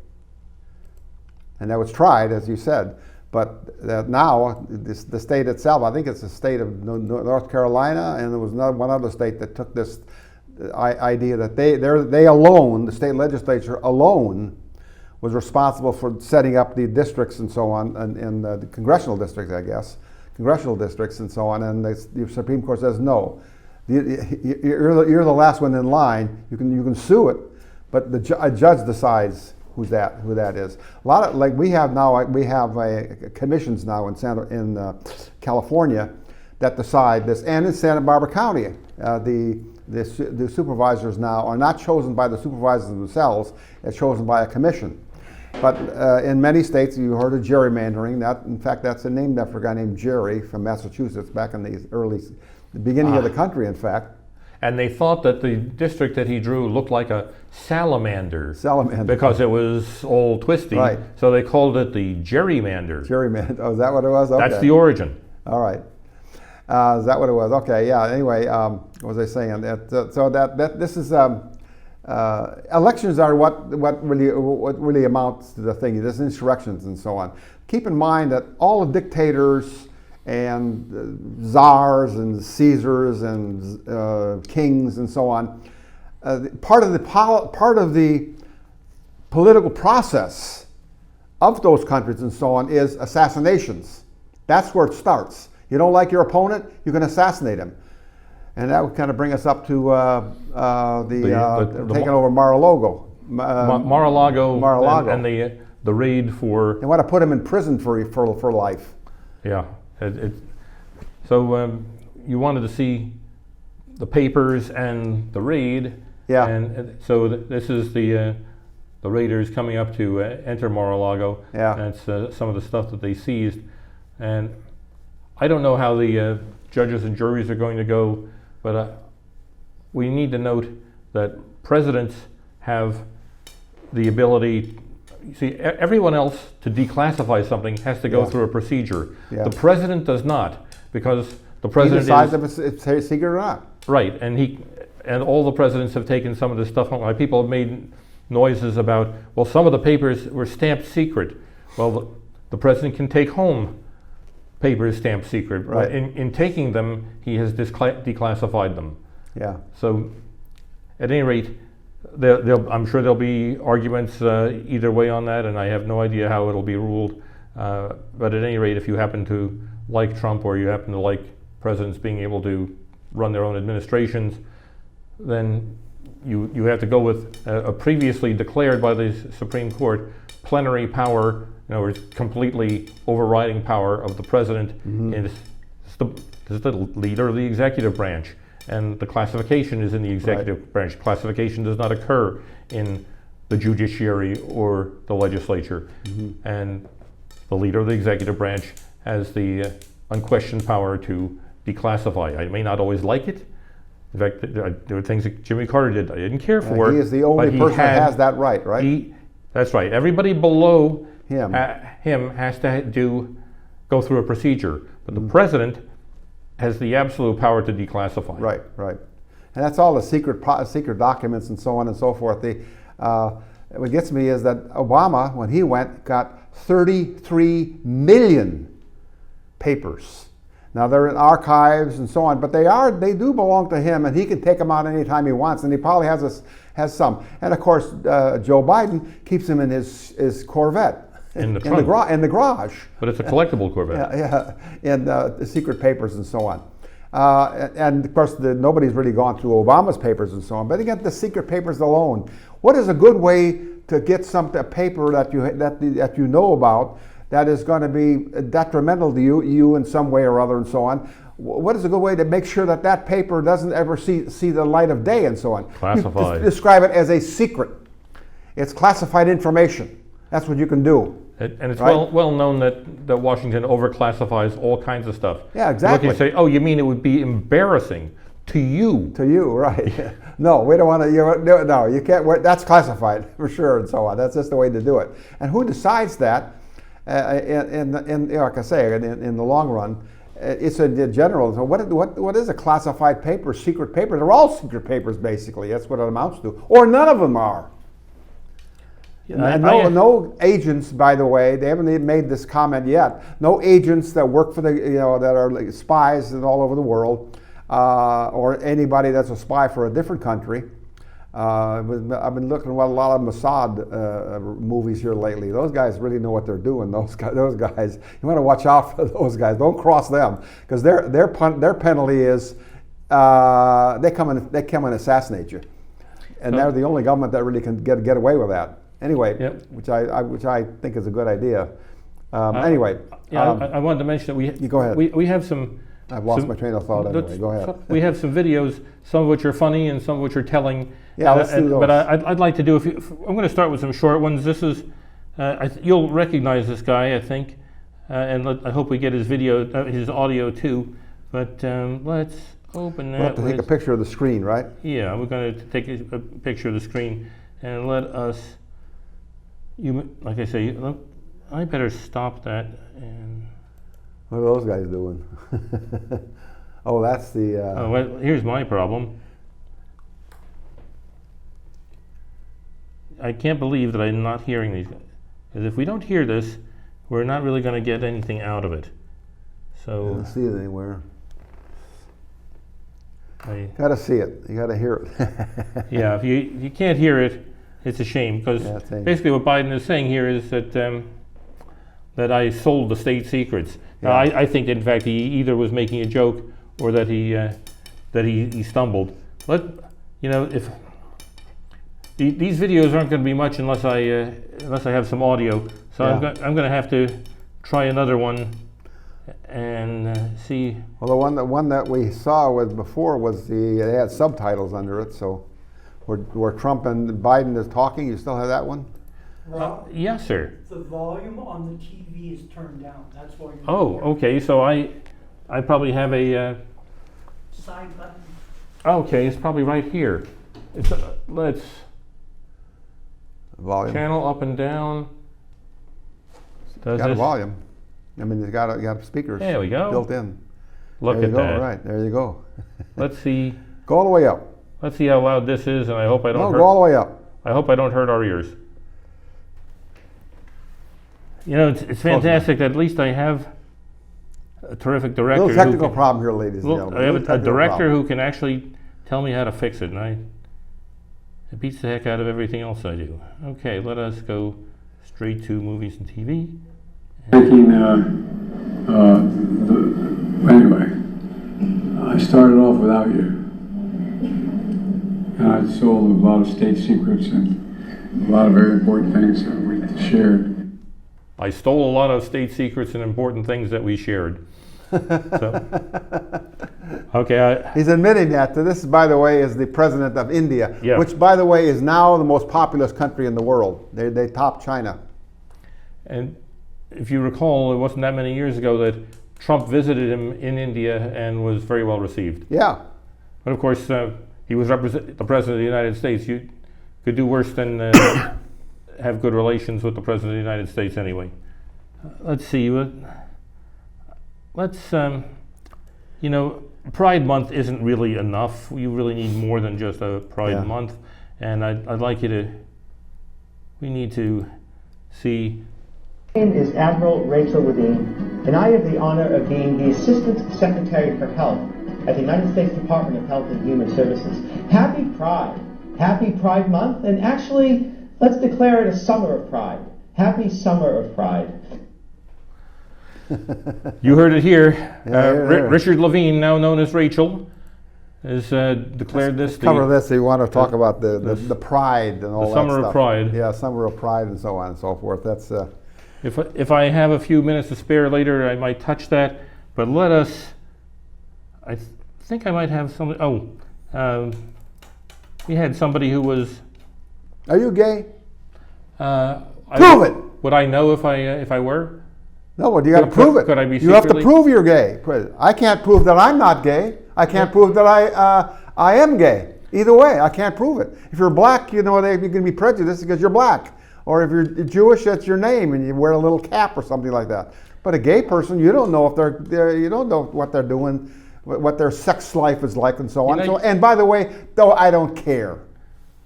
A: and that was tried, as you said. But now the state itself, I think it's the state of North Carolina, and there was one other state that took this idea that they alone, the state legislature alone, was responsible for setting up the districts and so on, and the congressional districts, I guess, congressional districts and so on. And the Supreme Court says no, you're the last one in line. You can sue it, but a judge decides who that is. A lot of we have commissions now in California that decide this, and in Santa Barbara County, the supervisors now are not chosen by the supervisors themselves; it's chosen by a commission. But in many states, you heard of gerrymandering. In fact, that's named after a guy named Jerry from Massachusetts back in the beginning of the country, in fact.
B: And they thought that the district that he drew looked like a salamander.
A: Salamander.
B: Because it was all twisty.
A: Right.
B: So they called it the gerrymander.
A: Gerrymander. Oh, is that what it was? Okay.
B: That's the origin.
A: All right. Is that what it was? Okay. Yeah. Anyway, what was I saying? This is elections are what really amounts to the thing. There's insurrections and so on. Keep in mind that all the dictators and czars and Caesars and kings and so on, part of the political process of those countries and so on is assassinations. That's where it starts. You don't like your opponent, you can assassinate him. And that would kind of bring us up to taking over Mar-a-Lago.
B: Mar-a-Lago.
A: Mar-a-Lago.
B: And the raid for...
A: They want to put him in prison for life.
B: Yeah. So you wanted to see the papers and the raid.
A: Yeah.
B: And so this is the raiders coming up to enter Mar-a-Lago.
A: Yeah.
B: That's some of the stuff that they seized. And I don't know how the judges and juries are going to go, but we need to note that presidents have the ability. You see, everyone else to declassify something has to go through a procedure.
A: Yeah.
B: The president does not, because the president
A: he decides if it's secret or not.
B: Right, and all the presidents have taken some of this stuff home. Like, people have made noises about, well, some of the papers were stamped secret. Well, the president can take home papers stamped secret.
A: Right.
B: In taking them, he has declassified them.
A: Yeah.
B: So, at any rate, I'm sure there'll be arguments either way on that, and I have no idea how it'll be ruled. But at any rate, if you happen to like Trump, or you happen to like presidents being able to run their own administrations, then you have to go with a previously declared by the Supreme Court plenary power, in other words, completely overriding power of the president. Is the leader of the executive branch, and the classification is in the executive branch. Classification does not occur in the judiciary or the legislature. And the leader of the executive branch has the unquestioned power to declassify. I may not always like it. In fact, there were things that Jimmy Carter did I didn't care for.
A: He is the only person that has that right, right?
B: That's right. Everybody below
A: him
B: has to go through a procedure. But the president has the absolute power to declassify.
A: Right, right. And that's all the secret documents and so on and so forth. What gets me is that Obama, when he went, got 33 million papers. Now they're in archives and so on, but they do belong to him, and he can take them out anytime he wants, and he probably has some. And of course, Joe Biden keeps them in his Corvette.
B: In the trunk.
A: In the garage.
B: But it's a collectible Corvette.
A: Yeah, and the secret papers and so on. And of course, nobody's really gone through Obama's papers and so on. But again, the secret papers alone. What is a good way to get a paper that you know about that is going to be detrimental to you in some way or other and so on? What is a good way to make sure that paper doesn't ever see the light of day and so on?
B: Classified.
A: You describe it as a secret. It's classified information. That's what you can do.
B: And it's
A: right?
B: well known that Washington overclassifies all kinds of stuff.
A: Yeah, exactly.
B: Look, you say, oh, you mean it would be embarrassing to you?
A: To you, right. No, we don't want to, no, you can't, that's classified for sure and so on. That's just the way to do it. And who decides that? Like I say, in the long run, it's a general. So what is a classified paper, secret paper? They're all secret papers, basically. That's what it amounts to. Or none of them are. No agents, by the way, they haven't made this comment yet. No agents that work for that are like spies all over the world, or anybody that's a spy for a different country. I've been looking at a lot of Mossad movies here lately. Those guys really know what they're doing. Those guys, you want to watch out for those guys. Don't cross them, because their penalty is they come and assassinate you, and they're the only government that really can get away with that. Anyway, which I think is a good idea. Anyway,
B: I wanted to mention that
A: you go ahead.
B: We have some.
A: I've lost my train of thought anyway. Go ahead.
B: We have some videos, some of which are funny and some of which are telling.
A: Yeah, let's do those.
B: But I'd like to do. I'm going to start with some short ones. This is. You'll recognize this guy, I think, and I hope we get his his audio too. But let's open that.
A: We'll have to take a picture of the screen, right?
B: Yeah, we're going to take a picture of the screen and let us. Like I say, I better stop that. And
A: what are those guys doing? Oh, that's the.
B: Well, here's my problem. I can't believe that I'm not hearing these guys. Because if we don't hear this, we're not really going to get anything out of it. So.
A: I don't see it anywhere. You got to see it. You got to hear it.
B: Yeah, if you can't hear it, it's a shame, because basically what Biden is saying here is that that I sold the state secrets. Now, I think that in fact he either was making a joke or that he stumbled. If these videos aren't going to be much unless I have some audio, so I'm going to have to try another one, and see.
A: Well, the one that we saw was before was they had subtitles under it, so where Trump and Biden is talking, you still have that one?
B: Yes, sir.
C: The volume on the TV is turned down. That's why you're
B: Oh,
C: not hearing
B: okay. So I probably have a.
C: side button.
B: Okay, it's probably right here. It's let's
A: Volume.
B: channel up and down. Does
A: Got a
B: this?
A: volume. I mean, you got speakers
B: There we go.
A: built in.
B: Look
A: there you
B: at
A: go.
B: that.
A: Right there you go.
B: Let's see.
A: Go all the way up.
B: Let's see how loud this is, and I hope I don't
A: No,
B: hurt.
A: go all the way up.
B: I hope I don't hurt our ears. You know, it's fantastic that at least I have a terrific director.
A: Little technical problem here, ladies and
B: Well,
A: gentlemen.
B: I have
A: Little
B: a
A: technical
B: director
A: problem.
B: who can actually tell me how to fix it, and it beats the heck out of everything else I do. Okay, let us go straight to movies and TV.
D: Taking, anyway, I started off without you. And I sold a lot of state secrets and a lot of very important things that we shared.
B: I stole a lot of state secrets and important things that we shared. So, okay,
A: He's admitting that. This, by the way, is the president of India,
B: Yeah.
A: which, by the way, is now the most populous country in the world. They top China.
B: and if you recall, it wasn't that many years ago that Trump visited him in India and was very well received.
A: Yeah.
B: But of course, he was the president of the United States. You could do worse than have good relations with the president of the United States anyway. Let's see. Let's, you know, Pride Month isn't really enough. You really need more than just a Pride
A: Yeah.
B: Month. And I'd like you to, we need to see.
E: My name is Admiral Rachel Levine, and I have the honor of being the Assistant Secretary for Health at the United States Department of Health and Human Services. Happy Pride! Happy Pride Month, and actually, let's declare it a Summer of Pride. Happy Summer of Pride.
B: You heard it here.
A: here.
B: Richard Levine, now known as Rachel, has declared this
A: Cover this if you want to talk about the pride and all that
B: Summer
A: stuff.
B: of Pride.
A: Yeah, Summer of Pride and so on and so forth. That's
B: If I have a few minutes to spare later, I might touch that. But let us. I think I might have some. We had somebody who was.
A: Are you gay?
B: Prove
A: it!
B: Would I know if I were?
A: No, but you got to prove it.
B: Could I be
A: You have to
B: secretly?
A: prove you're gay. I can't prove that I'm not gay. I can't prove that I am gay. Either way, I can't prove it. If you're black, you know, you can be prejudiced because you're black. Or if you're Jewish, that's your name, and you wear a little cap or something like that. But a gay person, you don't know if you don't know what they're doing, what their sex life is like, and so on.
B: You know,
A: And by the way, though I don't care.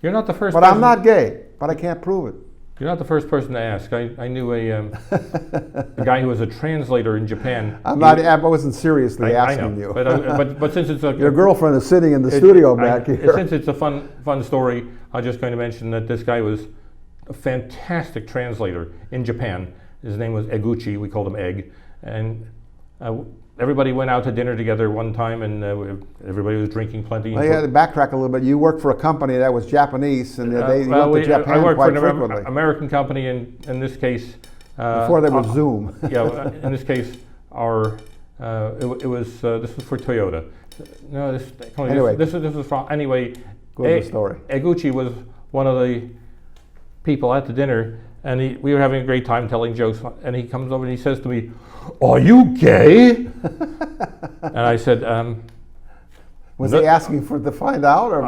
B: You're not the first.
A: But I'm not gay. But I can't prove it.
B: You're not the first person to ask. I knew a guy who was a translator in Japan.
A: I wasn't seriously
B: I
A: asking
B: know,
A: you.
B: but since it's a
A: Your girlfriend is sitting in the studio back here.
B: Since it's a fun story, I'm just going to mention that this guy was a fantastic translator in Japan. His name was Eguchi. We called him Egg, and everybody went out to dinner together one time, and everybody was drinking plenty.
A: Well, you had to backtrack a little bit. You worked for a company that was Japanese, and they went to Japan
B: I worked
A: quite
B: for an
A: frequently.
B: American company, and in this case,
A: Before there was Zoom.
B: yeah, in this case, it was this was for Toyota. No,
A: Anyway.
B: this was from anyway.
A: Go to the story.
B: Eguchi was one of the people at the dinner, and we were having a great time telling jokes. And he comes over and he says to me, "Are you gay?" And I said,
A: Was he asking to find out, or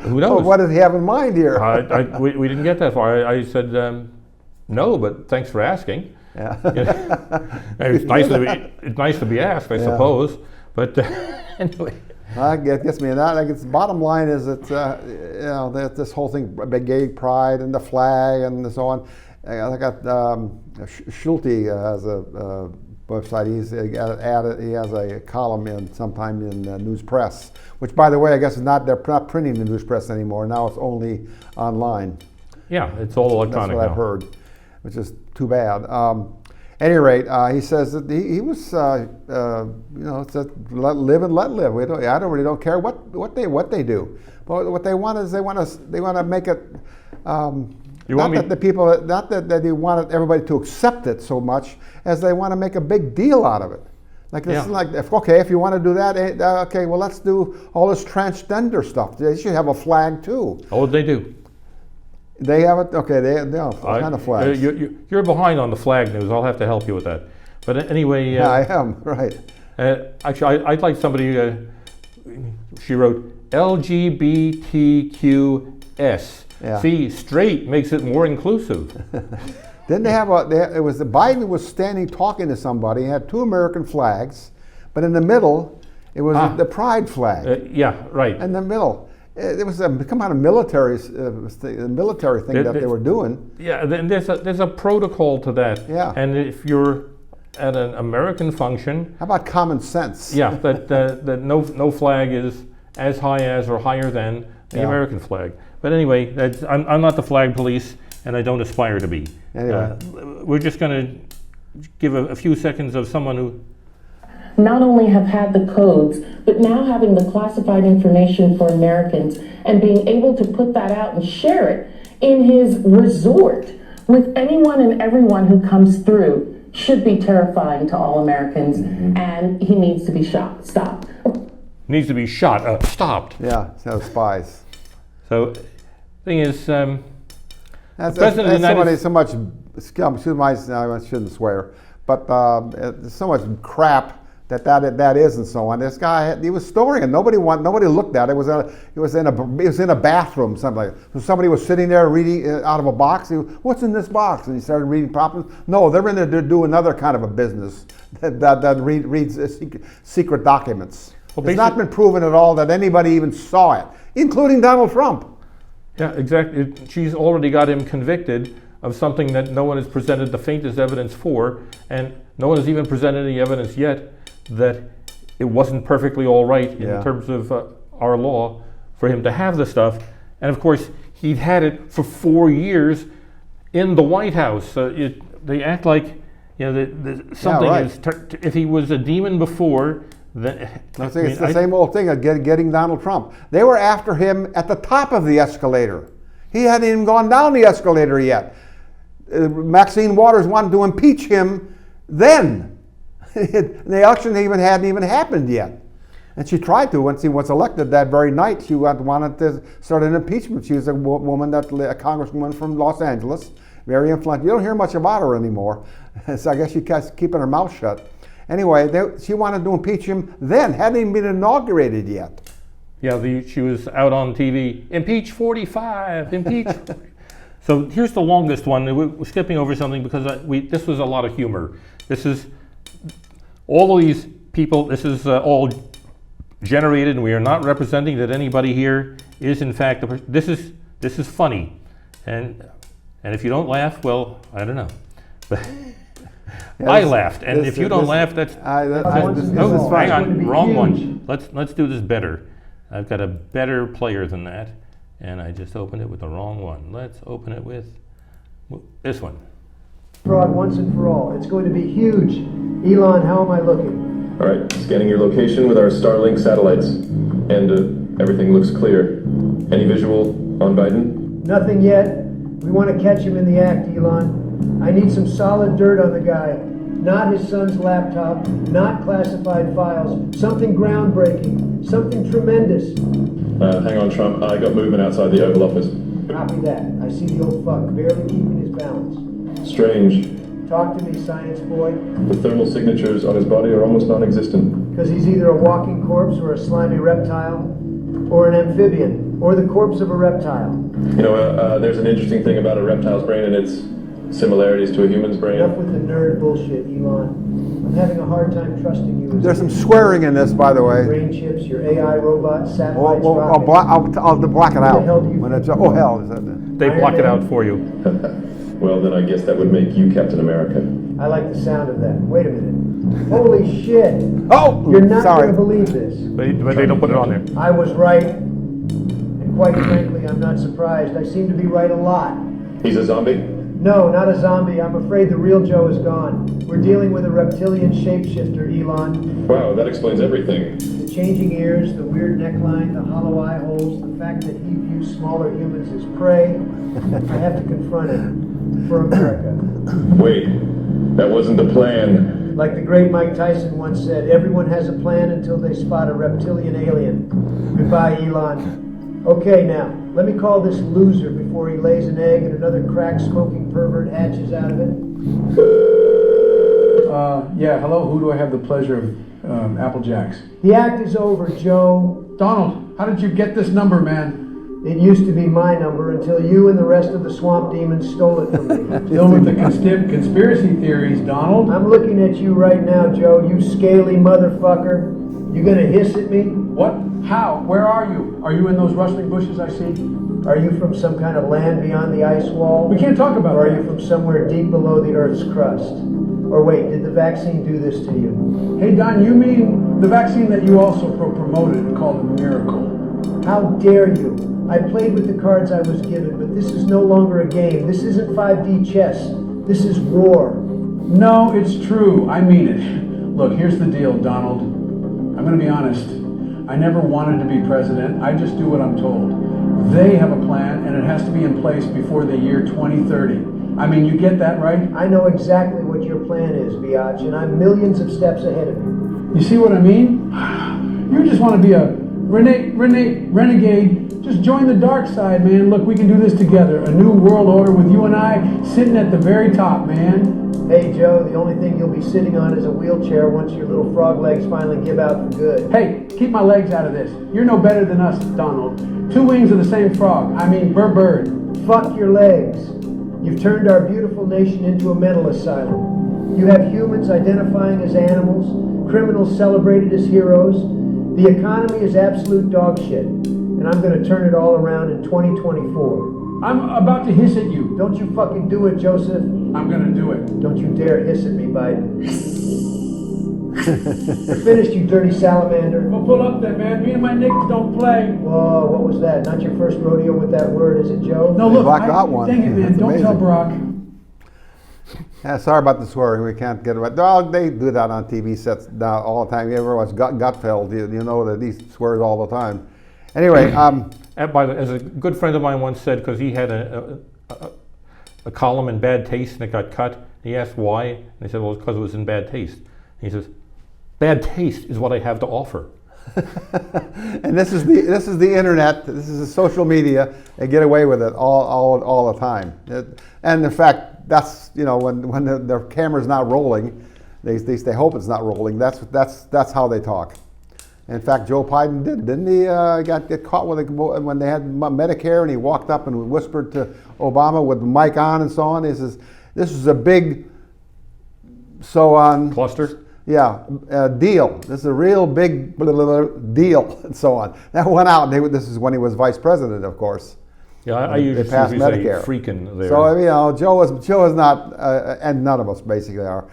B: who knows?
A: what did he have in mind here?
B: we didn't get that far. I said, no, but thanks for asking.
A: Yeah.
B: It's nice to be asked, I suppose. But anyway.
A: I guess me that. I guess the bottom line is that that this whole thing, gay pride and the flag and so on. I got Schulte has a website. He has a column sometime in News Press, which, by the way, I guess is they're not printing the News Press anymore. Now it's only online.
B: Yeah, it's all electronic.
A: That's what I've heard, which is too bad. At any rate, he says that he was, it's a live and let live. I really don't care what they do. But what they want is they want to make it. Not that they want everybody to accept it so much as they want to make a big deal out of it. Like this
B: Yeah.
A: is like, if you want to do that, okay, well, let's do all this transgender stuff. They should have a flag too.
B: Oh, they do.
A: They have it. Okay, they have all kind of flags.
B: You're behind on the flag news. I'll have to help you with that. But anyway,
A: Yeah, I am right.
B: actually, I'd like somebody. She wrote LGBTQS.
A: Yeah.
B: See, straight makes it more inclusive.
A: Then they have it was Biden was standing talking to somebody. He had two American flags, but in the middle, it was the pride flag.
B: Yeah, right.
A: In the middle, it was become out of military thing that they were doing.
B: Yeah, then there's a protocol to that.
A: Yeah.
B: And if you're at an American function,
A: How about common sense?
B: yeah, that no flag is as high as or higher than the
A: Yeah.
B: American flag. But anyway, I'm not the flag police, and I don't aspire to be.
A: Anyway.
B: We're just going to give a few seconds of someone who.
F: Not only have had the codes, but now having the classified information for Americans and being able to put that out and share it in his resort with anyone and everyone who comes through should be terrifying to all Americans, and he needs to be stopped.
B: Needs to be shot, stopped.
A: Yeah, so spies.
B: So, thing is,
A: That's
B: President of the United-
A: so much scum. Excuse my, I shouldn't swear, but there's so much crap that is and so on. This guy, he was storing it. Nobody looked at it. It was in a bathroom. Somebody was sitting there reading out of a box. What's in this box? And he started reading problems. No, they're in there to do another kind of a business that reads secret documents.
B: Well,
A: it's not been proven at all that anybody even saw it, including Donald Trump.
B: yeah, exactly. She's already got him convicted of something that no one has presented the faintest evidence for, and no one has even presented any evidence yet that it wasn't perfectly all right in terms of our law for him to have the stuff. And of course, he'd had it for 4 years in the White House. They act like something
A: right.
B: is. If he was a demon before, then
A: It's the same old thing of getting Donald Trump. They were after him at the top of the escalator. He hadn't even gone down the escalator yet. Maxine Waters wanted to impeach him then. The election hadn't even happened yet. And she tried to once he was elected that very night. She wanted to start an impeachment. She was a woman, a congresswoman from Los Angeles, very influential. You don't hear much about her anymore. So I guess she's keeping her mouth shut. Anyway, she wanted to impeach him then, hadn't even been inaugurated yet.
B: Yeah, she was out on TV. Impeach 45. Impeach. So here's the longest one. We're skipping over something because this was a lot of humor. This is all of these people. This is all generated, and we are not representing that anybody here is in fact. This is funny, and if you don't laugh, well, I don't know. But I laughed, and if you don't laugh, that's
A: this is
B: hang
A: fine.
B: on, wrong one. Let's do this better. I've got a better player than that, and I just opened it with the wrong one. Let's open it with this one.
G: Fraud once and for all. It's going to be huge. Elon, how am I looking?
H: All right, scanning your location with our Starlink satellites, and everything looks clear. Any visual on Biden?
G: Nothing yet. We want to catch him in the act, Elon. I need some solid dirt on the guy. Not his son's laptop, not classified files. Something groundbreaking, something tremendous.
H: Hang on, Trump. I got movement outside the Oval Office.
G: Copy that. I see the old fuck barely keeping his balance.
H: Strange.
G: Talk to me, science boy.
H: The thermal signatures on his body are almost non-existent.
G: Because he's either a walking corpse or a slimy reptile, or an amphibian, or the corpse of a reptile.
H: You know, there's an interesting thing about a reptile's brain and its similarities to a human's brain.
G: Enough with the nerd bullshit, Elon. I'm having a hard time trusting you.
A: There's some swearing in this, by the way.
G: Brain chips, your AI robots, satellites,
A: I'll black it out.
G: the hell do you
A: When it's,
G: think?
A: oh hell, is that
B: They block it out for you.
H: Well, then I guess that would make you Captain America.
G: I like the sound of that. Wait a minute. Holy shit.
A: Oh,
G: You're not
A: sorry.
G: going to believe this.
B: But they don't put it on there.
G: I was right. And quite frankly, I'm not surprised. I seem to be right a lot.
H: He's a zombie?
G: No, not a zombie. I'm afraid the real Joe is gone. We're dealing with a reptilian shapeshifter, Elon.
H: Wow, that explains everything.
G: The changing ears, the weird neckline, the hollow eye holes, the fact that he views smaller humans as prey. I have to confront him. For America.
H: Wait, that wasn't the plan.
G: Like the great Mike Tyson once said, everyone has a plan until they spot a reptilian alien. Goodbye, Elon. Okay, now, let me call this loser before he lays an egg and another crack-smoking pervert hatches out of it.
D: Yeah, hello, who do I have the pleasure of Apple Jacks?
G: The act is over, Joe.
D: Donald, how did you get this number, man?
G: It used to be my number until you and the rest of the swamp demons stole it from me.
D: Deal with the conspiracy theories, Donald.
G: I'm looking at you right now, Joe, you scaly motherfucker. You gonna hiss at me?
D: What? How? Where are you? Are you in those rustling bushes I see?
G: Are you from some kind of land beyond the ice wall?
D: We can't talk about
G: Or are
D: that.
G: you from somewhere deep below the Earth's crust? Or wait, did the vaccine do this to you?
D: Hey, Don, you mean the vaccine that you also promoted and called a miracle?
G: How dare you? I played with the cards I was given, but this is no longer a game. This isn't 5D chess. This is war.
D: No, it's true. I mean it. Look, here's the deal, Donald. I'm going to be honest. I never wanted to be president. I just do what I'm told. They have a plan, and it has to be in place before the year 2030. I mean, you get that, right?
G: I know exactly what your plan is, Biatch, and I'm millions of steps ahead of you.
D: You see what I mean? You just want to be a renegade. Just join the dark side, man. Look, we can do this together. A new world order with you and I sitting at the very top, man.
G: Hey, Joe, the only thing you'll be sitting on is a wheelchair once your little frog legs finally give out for good.
D: Hey, keep my legs out of this. You're no better than us, Donald. Two wings of the same frog. I mean, bird.
G: Fuck your legs. You've turned our beautiful nation into a mental asylum. You have humans identifying as animals, criminals celebrated as heroes. The economy is absolute dog shit, and I'm going to turn it all around in 2024.
D: I'm about to hiss at you.
G: Don't you fucking do it, Joseph.
D: I'm going to do it.
G: Don't you dare hiss at me, Biden. You're finished, you dirty salamander.
D: Well, pull up there, man. Me and my niggas don't play.
G: Whoa, what was that? Not your first rodeo with that word, is it, Joe?
D: No, look,
A: Brock got one.
D: Dang it, man.
A: That's
D: Don't tell
A: amazing.
D: Brock.
A: Yeah, sorry about the swearing. We can't get it right. Well, they do that on TV sets now all the time. You ever watch Gutfeld? You know that he swears all the time. Anyway,
B: As a good friend of mine once said, because he had a column in bad taste and it got cut, he asked why, and they said, well, it's because it was in bad taste. And he says, bad taste is what I have to offer.
A: and this is the internet. This is the social media. They get away with it all the time. And in fact, that's when the camera's not rolling, they hope it's not rolling. That's how they talk. In fact, Joe Biden didn't he? Get caught when they had Medicare, and he walked up and whispered to Obama with the mic on and so on. He says, "This is a big so on
B: Cluster?
A: Yeah, deal. This is a real big deal and so on." That went out. This is when he was vice president, of course.
B: Yeah, I usually say
A: Medicare.
B: freaking there.
A: So Joe is not, and none of us basically are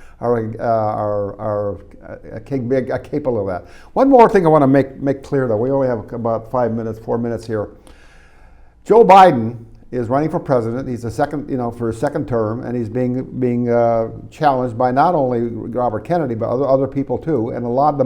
A: capable of that. One more thing I want to make clear, though. We only have about 4 minutes here. Joe Biden is running for president. He's the second, for his second term, and he's being challenged by not only Robert Kennedy but other people too. And a lot of the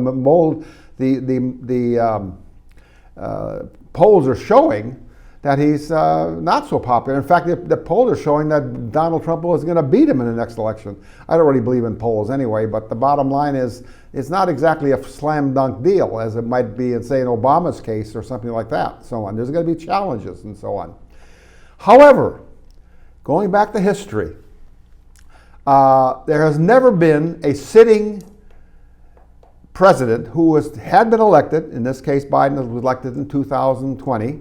A: polls are showing that he's not so popular. In fact, the polls are showing that Donald Trump is going to beat him in the next election. I don't really believe in polls anyway, but the bottom line is it's not exactly a slam dunk deal as it might be in, say, in Obama's case or something like that, so on. There's going to be challenges and so on. However, going back to history, there has never been a sitting president who had been elected, in this case Biden was elected in 2020,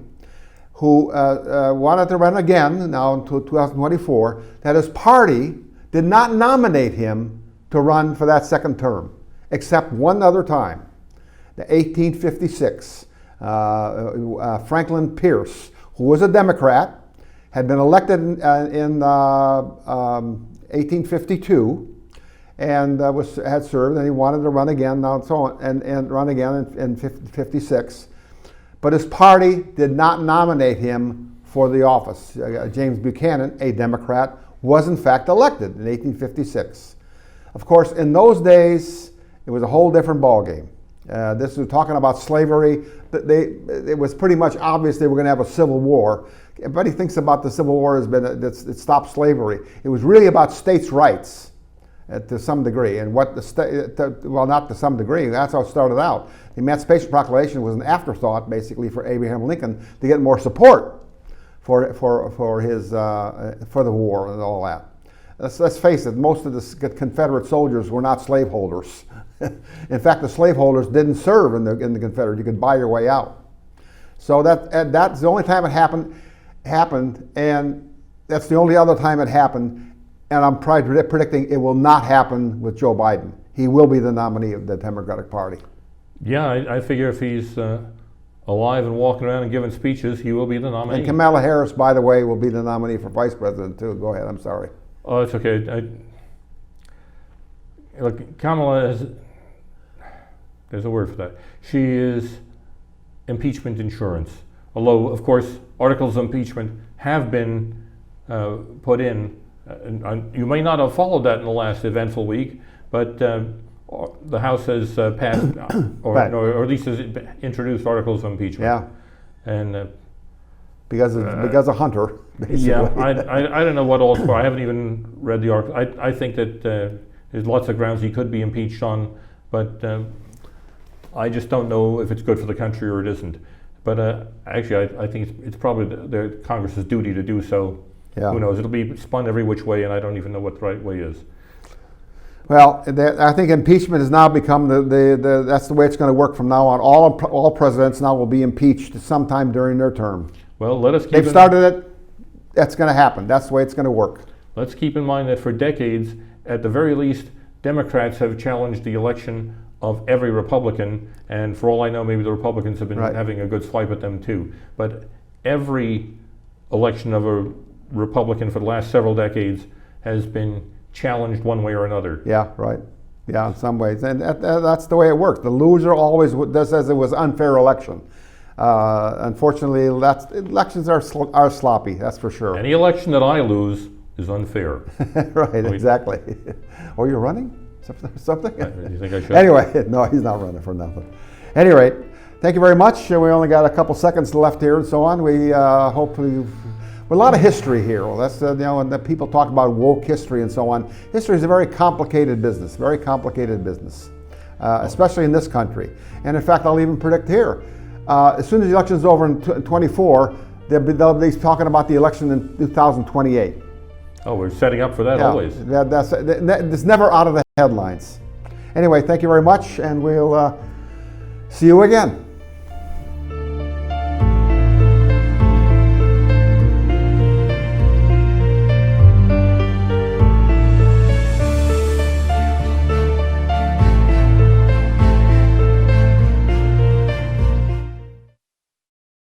A: who wanted to run again now until 2024, that his party did not nominate him to run for that second term, except one other time, the 1856. Franklin Pierce, who was a Democrat, had been elected in 1852 and had served, and he wanted to run again now and so on, and run again in 56. But his party did not nominate him for the office. James Buchanan, a Democrat, was in fact elected in 1856. Of course, in those days, it was a whole different ballgame. This was talking about slavery. It was pretty much obvious they were going to have a civil war. Everybody thinks about the Civil War as it stopped slavery. It was really about states' rights. to some degree. And what well, not to some degree, that's how it started out. The Emancipation Proclamation was an afterthought, basically, for Abraham Lincoln to get more support for the war and all that. Let's face it, most of the Confederate soldiers were not slaveholders. In fact, the slaveholders didn't serve in the Confederate. You could buy your way out. So that's the only time it happened, and that's the only other time it happened. And I'm probably predicting it will not happen with Joe Biden. He will be the nominee of the Democratic Party.
B: Yeah, I figure if he's alive and walking around and giving speeches, he will be the nominee.
A: And Kamala Harris, by the way, will be the nominee for vice president too. Go ahead. I'm sorry.
B: Oh, it's okay. Look, Kamala is. There's a word for that. She is impeachment insurance. Although, of course, articles of impeachment have been put in. You may not have followed that in the last eventful week, but the House has passed, or at least has introduced articles of impeachment.
A: Yeah.
B: And
A: because of Hunter, basically.
B: Yeah, I don't know what all for. I haven't even read the article. I think that there's lots of grounds he could be impeached on, but I just don't know if it's good for the country or it isn't. But actually, I think it's probably the Congress's duty to do so.
A: Yeah.
B: Who knows? It'll be spun every which way, and I don't even know what the right way is.
A: Well, I think impeachment has now become that's the way it's going to work from now on. All presidents now will be impeached sometime during their term.
B: Well, let us keep
A: They've started it. That's going to happen. That's the way it's going to work.
B: Let's keep in mind that for decades, at the very least, Democrats have challenged the election of every Republican, and for all I know, maybe the Republicans have been having a good swipe at them too. But every election of a Republican for the last several decades has been challenged one way or another.
A: Yeah, right. Yeah, in some ways. And that's the way it works. The loser always says it was unfair election. Unfortunately, elections are sloppy, that's for sure.
B: Any election that I lose is unfair.
A: Right, exactly. Oh, you're running? Something?
B: You think I should?
A: Anyway, no, he's not running for nothing. Anyway, thank you very much. We only got a couple seconds left here and so on. We hopefully... A lot of history here. Well, that's and the people talk about woke history and so on. History is a very complicated business, especially in this country. And in fact, I'll even predict here, as soon as the election's over in 24, they'll be talking about the election in 2028.
B: Oh, we're setting up for that always.
A: That's never out of the headlines. Anyway, thank you very much, and we'll see you again.